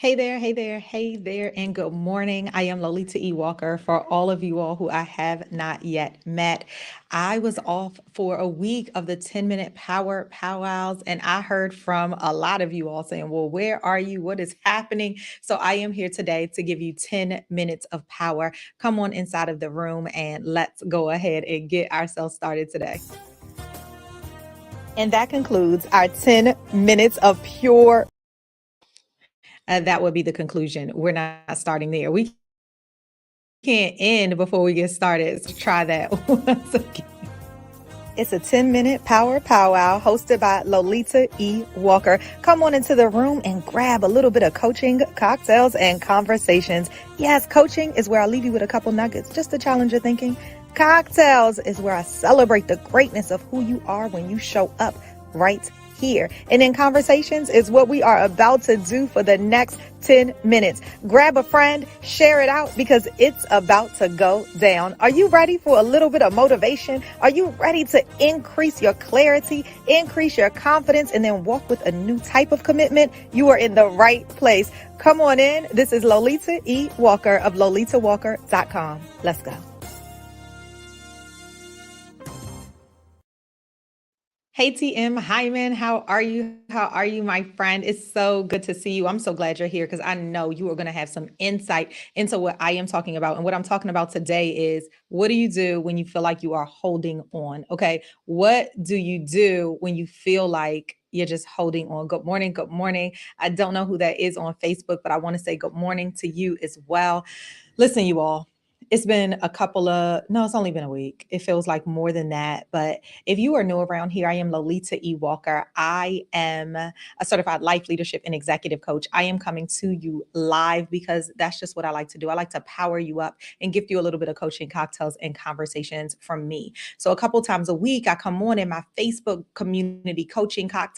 Hey there, hey there, hey there, and good morning. I am Lolita E. Walker. For all of you all who I have not yet met, I was off for a week of the 10-minute power powwows, and I heard from a lot of you all saying, well, where are you? What is happening? So I am here today to give you 10 minutes of power. Come on inside of the room and let's go ahead and get ourselves started today. And that concludes our 10 minutes of pure. That would be the conclusion. We're not starting there. We can't end before we get started. So try that once again. It's a 10-minute power powwow hosted by Lolita E. Walker. Come on into the room and grab a little bit of coaching, cocktails, and conversations. Yes, coaching is where I leave you with a couple nuggets just to challenge your thinking. Cocktails is where I celebrate the greatness of who you are when you show up right here. And in conversations is what we are about to do for the next 10 minutes. Grab a friend, share it out because it's about to go down. Are you ready for a little bit of motivation? Are you ready to increase your clarity, increase your confidence, and then walk with a new type of commitment? You are in the right place. Come on in. This is Lolita E. Walker of LolitaWalker.com. Let's go. Hey TM Hyman, how are you? How are you, my friend? It's so good to see you. I'm so glad you're here because I know you are going to have some insight into what I am talking about. And what I'm talking about today is what do you do when you feel like you are holding on? Okay. What do you do when you feel like you're just holding on? Good morning. Good morning. I don't know who that is on Facebook, but I want to say good morning to you as well. Listen, you all. It's been a couple of, no, it's only been a week. It feels like more than that. But if you are new around here, I am Lolita E. Walker. I am a certified life leadership and executive coach. I am coming to you live because that's just what I like to do. I like to power you up and gift you a little bit of coaching, cocktails, and conversations from me. So a couple times a week, I come on in my Facebook community coaching cocktails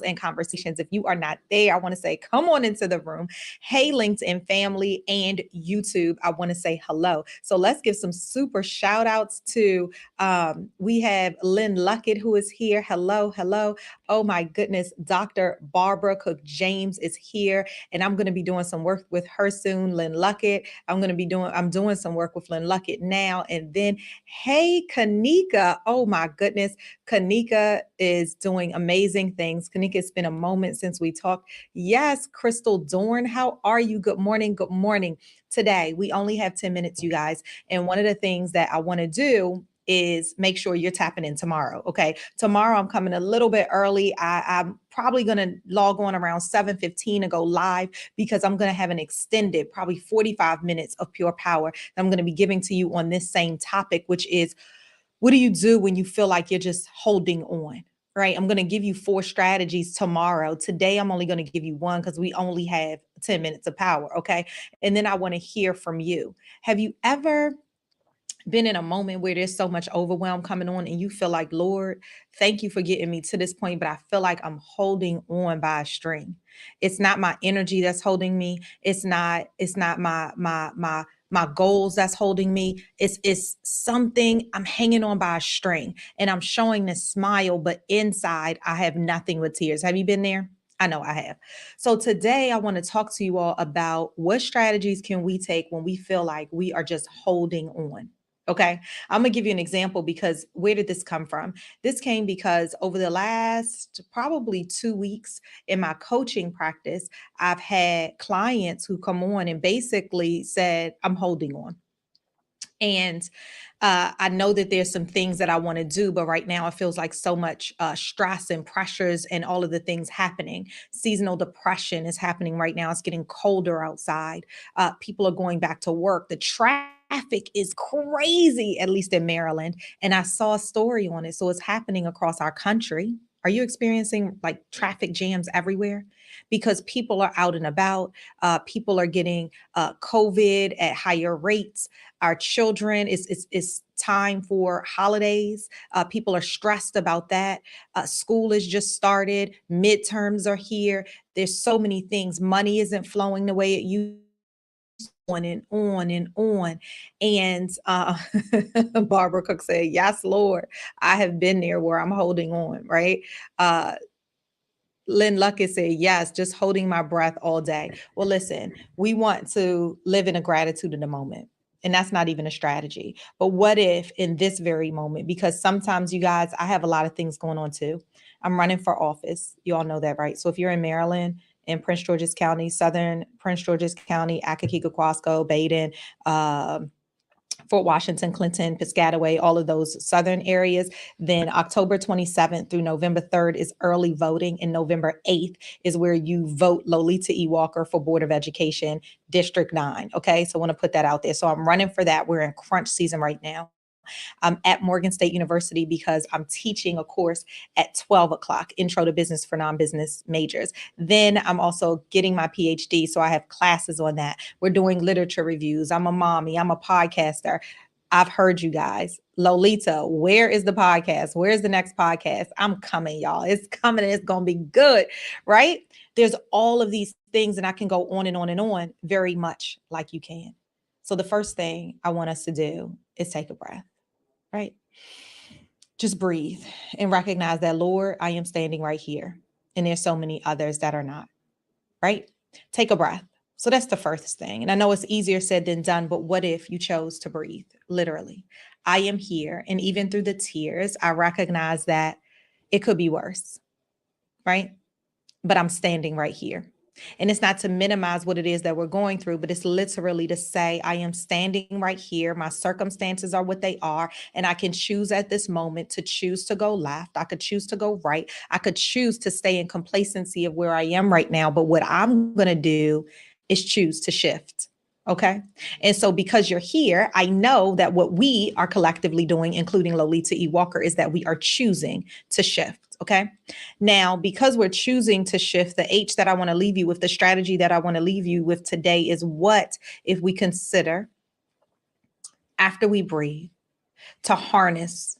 and conversations. If you are not there, I want to say, come on into the room. Hey, LinkedIn family and YouTube, I want to say hello. So let's give some super shout outs to, we have Lynn Luckett who is here. Hello, hello. Oh my goodness. Dr. Barbara Cook James is here and I'm going to be doing some work with her soon. Lynn Luckett. I'm doing some work with Lynn Luckett now. And then, hey, Kanika. Oh my goodness. Kanika is doing amazing things. Kanika, it's been a moment since we talked. Yes, Crystal Dorn, how are you? Good morning. Good morning. Today, we only have 10 minutes, you guys. And one of the things that I want to do is make sure you're tapping in tomorrow. Okay. Tomorrow I'm coming a little bit early. I'm probably going to log on around 7:15 and go live because I'm going to have an extended, probably 45 minutes of pure power that I'm going to be giving to you on this same topic, which is what do you do when you feel like you're just holding on? Right. I'm going to give you 4 strategies tomorrow. Today, I'm only going to give you one because we only have 10 minutes of power. Okay. And then I want to hear from you. Have you ever been in a moment where there's so much overwhelm coming on and you feel like, Lord, thank you for getting me to this point, but I feel like I'm holding on by a string. It's not my energy that's holding me. It's not my goals that's holding me. It's something I'm hanging on by a string and I'm showing this smile, but inside I have nothing but tears. Have you been there? I know I have. So today I want to talk to you all about what strategies can we take when we feel like we are just holding on. Okay. I'm going to give you an example because where did this come from? This came because over the last probably 2 weeks in my coaching practice, I've had clients who come on and basically said, I'm holding on. And I know that there's some things that I want to do, but right now it feels like so much stress and pressures and all of the things happening. Seasonal depression is happening right now. It's getting colder outside. People are going back to work. The traffic is crazy, at least in Maryland. And I saw a story on it. So it's happening across our country. Are you experiencing like traffic jams everywhere? Because people are out and about. People are getting COVID at higher rates. Our children, it's time for holidays. People are stressed about that. School has just started. Midterms are here. There's so many things. Money isn't flowing the way it used on and on and on. And Barbara Cook said, yes, Lord, I have been there where I'm holding on, right? Uh, Lynn Luckett said, yes, just holding my breath all day. Well, listen, we want to live in a gratitude in the moment. And that's not even a strategy. But what if in this very moment, because sometimes you guys, I have a lot of things going on too. I'm running for office. You all know that, right? So if you're in Maryland, in Prince George's County, Southern Prince George's County, Accokeekwa, Baden, Fort Washington, Clinton, Piscataway, all of those southern areas. Then October 27th through November 3rd is early voting, and November 8th is where you vote Lolita E. Walker for Board of Education, District 9. Okay, so I want to put that out there. So I'm running for that. We're in crunch season right now. I'm at Morgan State University because I'm teaching a course at 12 o'clock, Intro to Business for Non-Business Majors. Then I'm also getting my PhD, so I have classes on that. We're doing literature reviews. I'm a mommy. I'm a podcaster. I've heard you guys. Lolita, where is the podcast? Where's the next podcast? I'm coming, y'all. It's coming and it's going to be good, right? There's all of these things, and I can go on and on and on very much like you can. So the first thing I want us to do is take a breath, right? Just breathe and recognize that, Lord, I am standing right here. And there's so many others that are not, right? Take a breath. So that's the first thing. And I know it's easier said than done, but what if you chose to breathe? Literally, I am here. And even through the tears, I recognize that it could be worse, right? But I'm standing right here. And it's not to minimize what it is that we're going through, but it's literally to say, I am standing right here. My circumstances are what they are. And I can choose at this moment to choose to go left. I could choose to go right. I could choose to stay in complacency of where I am right now. But what I'm going to do is choose to shift. Okay. And so because you're here, I know that what we are collectively doing, including Lolita E. Walker, is that we are choosing to shift. Okay. Now, because we're choosing to shift, the H that I want to leave you with, the strategy that I want to leave you with today is, what if we consider, after we breathe, to harness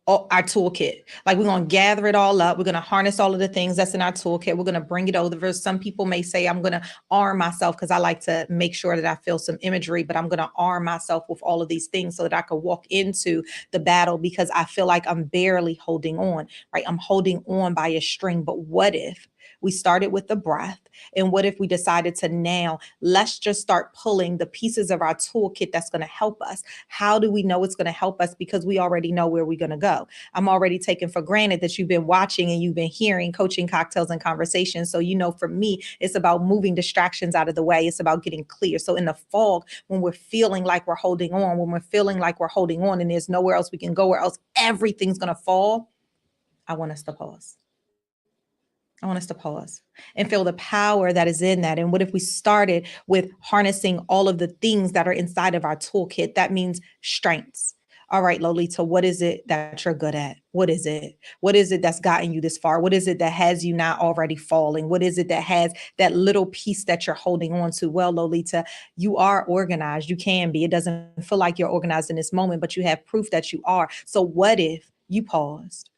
our toolkit? Like, we're going to gather it all up. We're going to harness all of the things that's in our toolkit. We're going to bring it over. Some people may say, I'm going to arm myself, because I like to make sure that I feel some imagery, but I'm going to arm myself with all of these things so that I can walk into the battle, because I feel like I'm barely holding on, right? I'm holding on by a string. But what if we started with the breath? And what if we decided to now, let's just start pulling the pieces of our toolkit that's going to help us. How do we know it's going to help us? Because we already know where we're going to go. I'm already taking for granted that you've been watching and you've been hearing Coaching Cocktails and Conversations. So, for me, it's about moving distractions out of the way. It's about getting clear. So in the fog, when we're feeling like we're holding on and there's nowhere else we can go, or else everything's going to fall, I want us to pause. I want us to pause and feel the power that is in that. And what if we started with harnessing all of the things that are inside of our toolkit? That means strengths. All right, Lolita, what is it that you're good at? What is it? What is it that's gotten you this far? What is it that has you not already falling? What is it that has that little piece that you're holding on to? Well, Lolita, you are organized. You can be. It doesn't feel like you're organized in this moment, but you have proof that you are. So what if you paused?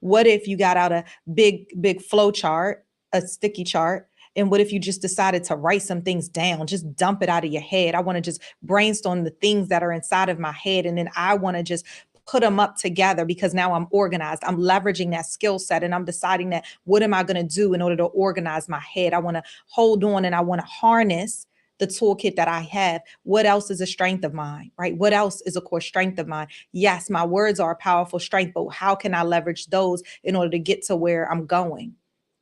What if you got out a big flow chart, a sticky chart? And what if you just decided to write some things down, just dump it out of your head? I want to just brainstorm the things that are inside of my head. And then I want to just put them up together, because now I'm organized. I'm leveraging that skill set, and I'm deciding that, what am I going to do in order to organize my head? I want to hold on, and I want to harness the toolkit that I have. What else is a strength of mine, right? What else is a core strength of mine? Yes, my words are a powerful strength, but how can I leverage those in order to get to where I'm going?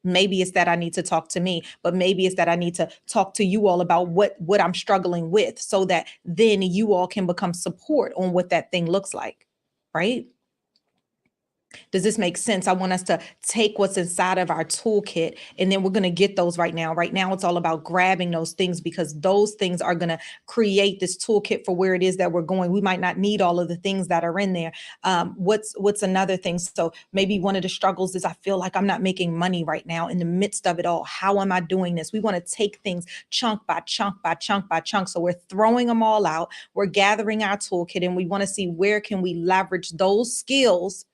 Maybe it's that I need to talk to me, but maybe it's that I need to talk to you all about what I'm struggling with, so that then you all can become support on what that thing looks like, right? Does this make sense? I want us to take what's inside of our toolkit, and then we're going to get those right now. Right now, it's all about grabbing those things, because those things are going to create this toolkit for where it is that we're going. We might not need all of the things that are in there. What's another thing? So maybe one of the struggles is, I feel like I'm not making money right now in the midst of it all. How am I doing this? We want to take things chunk by chunk by chunk by chunk. So we're throwing them all out. We're gathering our toolkit, and we want to see, where can we leverage those skills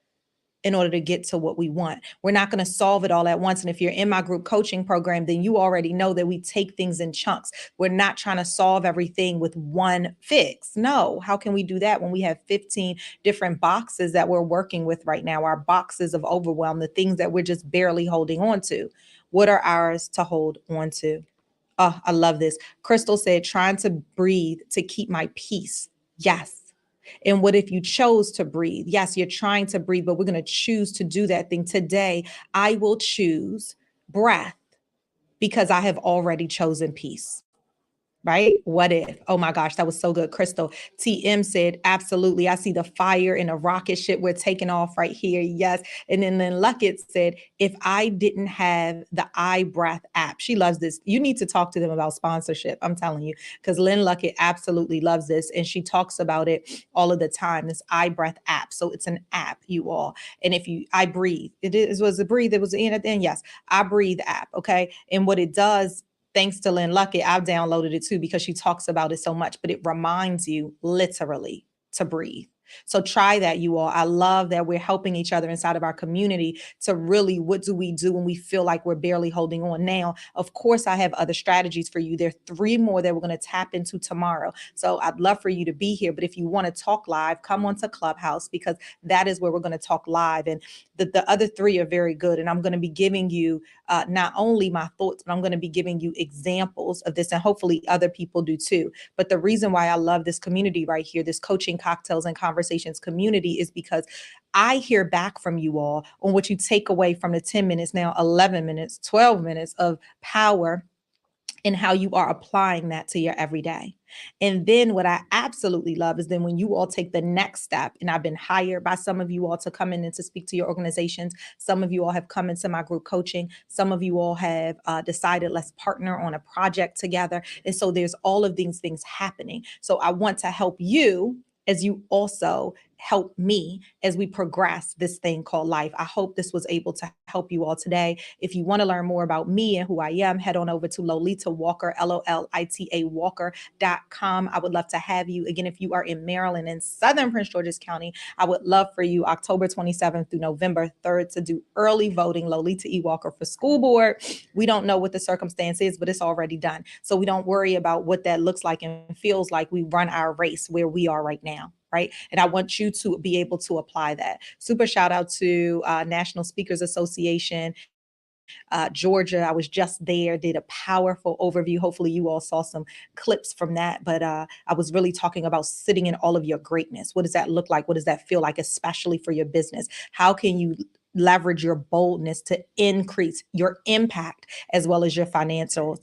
in order to get to what we want. We're not going to solve it all at once. And if you're in my group coaching program, then you already know that we take things in chunks. We're not trying to solve everything with one fix. No, how can we do that when we have 15 different boxes that we're working with right now, our boxes of overwhelm, the things that we're just barely holding on to? What are ours to hold on to? Oh, I love this. Crystal said, trying to breathe to keep my peace. Yes. And what if you chose to breathe? Yes, you're trying to breathe, but we're going to choose to do that thing today. I will choose breath because I have already chosen peace. Right? What if? Oh my gosh, that was so good. Crystal TM said, absolutely. I see the fire in a rocket ship. We're taking off right here. Yes. And then Luckett said, if I didn't have the I Breath app, she loves this. You need to talk to them about sponsorship. I'm telling you, because Lynn Luckett absolutely loves this. And she talks about it all of the time, this I Breath app. So it's an app, you all. And if I breathe, was a breathe, it was in at the end. Yes. I Breathe app. Okay. And what it does, thanks to Lynn Luckett, I've downloaded it too because she talks about it so much, but it reminds you literally to breathe. So try that, you all. I love that we're helping each other inside of our community to really, what do we do when we feel like we're barely holding on? Now, of course, I have other strategies for you. There are 3 more that we're going to tap into tomorrow. So I'd love for you to be here. But if you want to talk live, come onto Clubhouse because that is where we're going to talk live. And the other 3 are very good. And I'm going to be giving you not only my thoughts, but I'm going to be giving you examples of this, and hopefully other people do too. But the reason why I love this community right here, this Coaching Cocktails and Conversations community, is because I hear back from you all on what you take away from the 10 minutes, now 11 minutes, 12 minutes of power, and how you are applying that to your everyday. And then what I absolutely love is then when you all take the next step, and I've been hired by some of you all to come in and to speak to your organizations. Some of you all have come into my group coaching. Some of you all have decided let's partner on a project together. And so there's all of these things happening. So I want to help you as you also help me as we progress this thing called life. I hope this was able to help you all today. If you want to learn more about me and who I am, head on over to Lolita Walker, Lolita Walker.com. I would love to have you. Again, if you are in Maryland and Southern Prince George's County, I would love for you October 27th through November 3rd to do early voting, Lolita E. Walker for school board. We don't know what the circumstance is, but it's already done. So we don't worry about what that looks like and feels like. We run our race where we are right now. Right. And I want you to be able to apply that. Super shout out to National Speakers Association. Georgia, I was just there, did a powerful overview. Hopefully you all saw some clips from that, but I was really talking about sitting in all of your greatness. What does that look like? What does that feel like, especially for your business? How can you leverage your boldness to increase your impact as well as your financial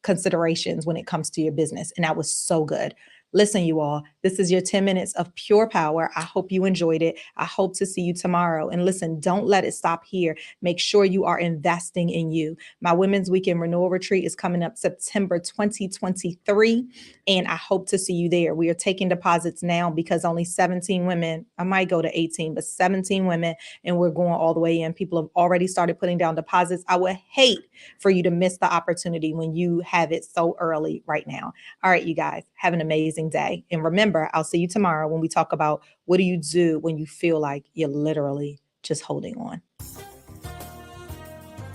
considerations when it comes to your business? And that was so good. Listen, you all, this is your 10 minutes of pure power. I hope you enjoyed it. I hope to see you tomorrow. And listen, don't let it stop here. Make sure you are investing in you. My Women's Weekend Renewal Retreat is coming up September 2023, and I hope to see you there. We are taking deposits now because only 17 women, I might go to 18, but 17 women, and we're going all the way in. People have already started putting down deposits. I would hate for you to miss the opportunity when you have it so early right now. All right, you guys, have an amazing day. And remember, I'll see you tomorrow when we talk about what do you do when you feel like you're literally just holding on.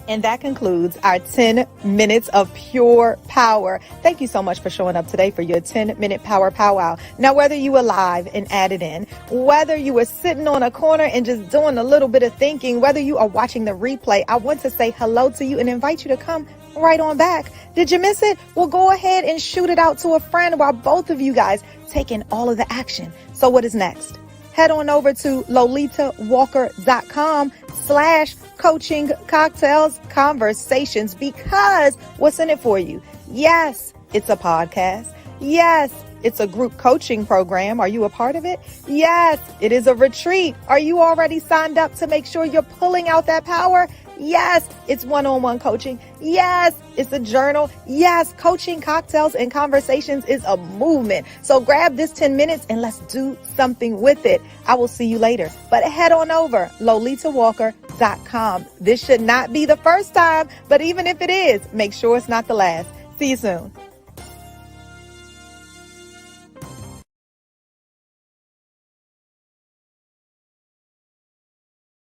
And that concludes our 10 minutes of pure power. Thank you so much for showing up today for your 10-minute power powwow. Now, whether you were live and added in, whether you were sitting on a corner and just doing a little bit of thinking, whether you are watching the replay, I want to say hello to you and invite you to come right on back. Did you miss it? Well, go ahead and shoot it out to a friend while both of you guys taking all of the action. So what is next? Head on over to lolitawalker.com/coaching cocktails conversations, because what's in it for you? Yes, it's a podcast. Yes, it's a group coaching program. Are you a part of it? Yes, it is a retreat. Are you already signed up to make sure you're pulling out that power? Yes, it's one-on-one coaching. Yes, it's a journal. Yes, Coaching Cocktails and Conversations is a movement. So grab this 10 minutes and let's do something with it. I will see you later. But head on over, lolitawalker.com. This should not be the first time, but even if it is, make sure it's not the last. See you soon.